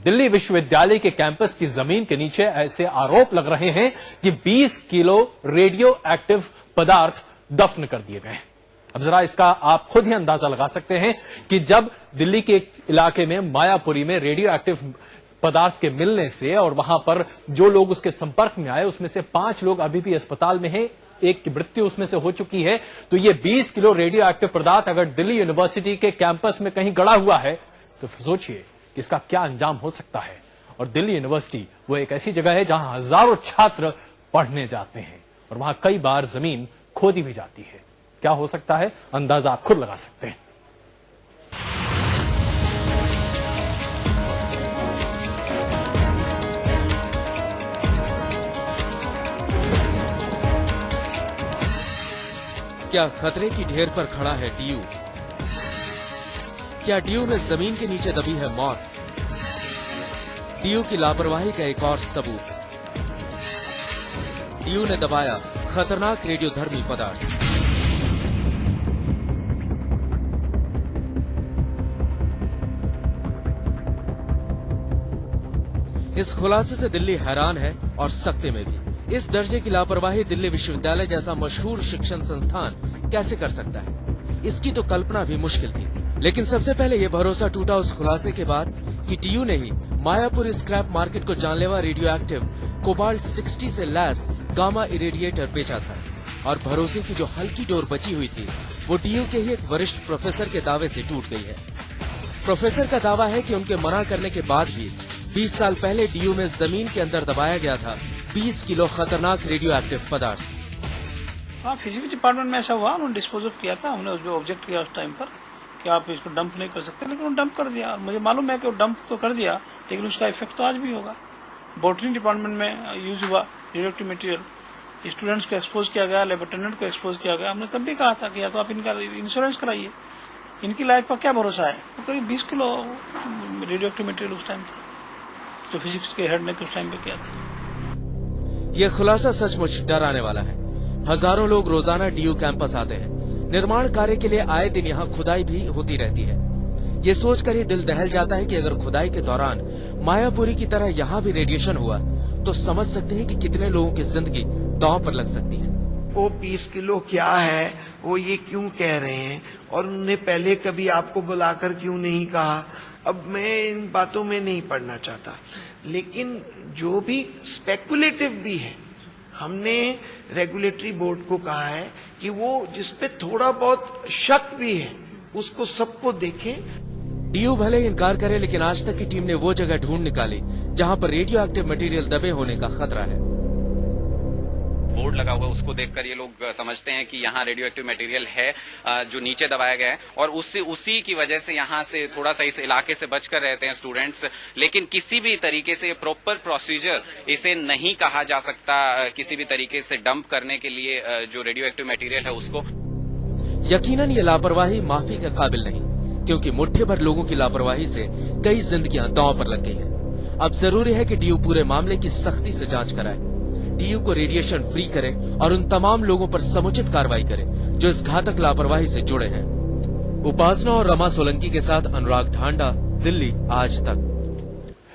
दिल्ली विश्वविद्यालय के कैंपस की जमीन के नीचे ऐसे आरोप लग रहे हैं कि 20 किलो रेडियो एक्टिव पदार्थ दफन कर दिए गए। अब जरा इसका आप खुद ही अंदाजा लगा सकते हैं कि जब दिल्ली के इलाके में मायापुरी में रेडियो एक्टिव पदार्थ के मिलने से और वहां पर जो लोग उसके संपर्क में आए उसमें से 5 लोग अभी भी अस्पताल में हैं, एक की मृत्यु उसमें से हो चुकी है। तो ये 20 किलो रेडियो एक्टिव पदार्थ अगर दिल्ली यूनिवर्सिटी के कैंपस में कहीं गड़ा हुआ है तो सोचिए कि इसका क्या अंजाम हो सकता है। और दिल्ली यूनिवर्सिटी वो एक ऐसी जगह है जहां हजारों छात्र पढ़ने जाते हैं और वहां कई बार जमीन खोदी भी जाती है। क्या हो सकता है अंदाजा आप खुद लगा सकते हैं। क्या खतरे की ढेर पर खड़ा है डीयू? क्या डीयू में जमीन के नीचे दबी है मौत? डीयू की लापरवाही का एक और सबूत। डीयू ने दबाया खतरनाक रेडियोधर्मी पदार्थ। इस खुलासे से दिल्ली हैरान है और सकते में भी। इस दर्जे की लापरवाही दिल्ली विश्वविद्यालय जैसा मशहूर शिक्षण संस्थान कैसे कर सकता है, इसकी तो कल्पना भी मुश्किल थी। लेकिन सबसे पहले यह भरोसा टूटा उस खुलासे के बाद कि डीयू ने ही मायापुर स्क्रैप मार्केट को जानलेवा रेडियो एक्टिव कोबाल्ट 60 से लैस गामा इरेडिएटर बेचा था। और भरोसे की जो हल्की डोर बची हुई थी वो डीयू के ही एक वरिष्ठ प्रोफेसर के दावे से टूट गई है। प्रोफेसर का दावा है कि उनके मना करने के बाद भी 20 साल पहले डीयू में जमीन के अंदर दबाया गया था 20 किलो खतरनाक रेडियो एक्टिव पदार्थ। हाँ, फिजिक्स डिपार्टमेंट में ऐसा हुआ, उन्होंने डिस्पोज ऑफ किया था। हमने उसमें ऑब्जेक्ट किया उस टाइम पर कि आप इसको डंप नहीं कर सकते, लेकिन उन्होंने डंप कर दिया। और मुझे मालूम है कि वो डंप तो कर दिया, लेकिन उसका इफेक्ट तो आज भी होगा। बॉटनी डिपार्टमेंट में यूज हुआ रेडियो एक्टिव मटेरियल, स्टूडेंट्स को एक्सपोज किया गया, लेफ्टिनेंट को एक्सपोज किया गया। हमने तब भी कहा था कि या तो आप इनका इंश्योरेंस कराइए, इनकी लाइफ पर क्या भरोसा है। तो करीब 20 किलो रेडियो एक्टिव मटेरियल उस टाइम था, जो फिजिक्स के हेड ने उस टाइम पे किया था। यह खुलासा सचमुच डराने वाला है। हजारों लोग रोजाना डीयू कैंपस आते हैं। निर्माण कार्य के लिए आए दिन यहाँ खुदाई भी होती रहती है। ये सोचकर ही दिल दहल जाता है कि अगर खुदाई के दौरान मायापुरी की तरह यहाँ भी रेडिएशन हुआ तो समझ सकते हैं कि कितने लोगों की जिंदगी दांव पर लग सकती है। वो 20 किलो क्या है, वो ये क्यों कह रहे हैं, और उन्होंने पहले कभी आपको बुलाकर क्यों नहीं कहा। अब मैं इन बातों में नहीं पढ़ना चाहता, लेकिन जो भी स्पेकुलेटिव भी है, हमने रेगुलेटरी बोर्ड को कहा है कि वो जिसपे थोड़ा बहुत शक भी है उसको सबको देखे। डीयू भले ही इनकार करे, लेकिन आज तक की टीम ने वो जगह ढूंढ निकाली जहां पर रेडियो एक्टिव मटेरियल दबे होने का खतरा है। बोर्ड लगा हुआ उसको देखकर ये लोग समझते हैं कि यहाँ रेडियो एक्टिव मटेरियल है जो नीचे दबाया गया है, और उसी की वजह से यहाँ से थोड़ा सा इस इलाके से बचकर रहते हैं स्टूडेंट्स। लेकिन किसी भी तरीके से प्रॉपर प्रोसीजर इसे नहीं कहा जा सकता, किसी भी तरीके से डंप करने के लिए जो रेडियो एक्टिव मटेरियल है उसको। यकीनन ये लापरवाही माफी के काबिल नहीं, क्योंकि मुट्ठी भर लोगों की लापरवाही से कई जिंदगियां दांव पर लग गई हैं। अब जरूरी है कि डीयू पूरे मामले की सख्ती से जांच कराए, डीयू को रेडिएशन फ्री करे और उन तमाम लोगों पर समुचित कार्रवाई करे जो इस घातक लापरवाही से जुड़े हैं। उपासना और रमा सोलंकी के साथ अनुराग ढांडा, दिल्ली आज तक।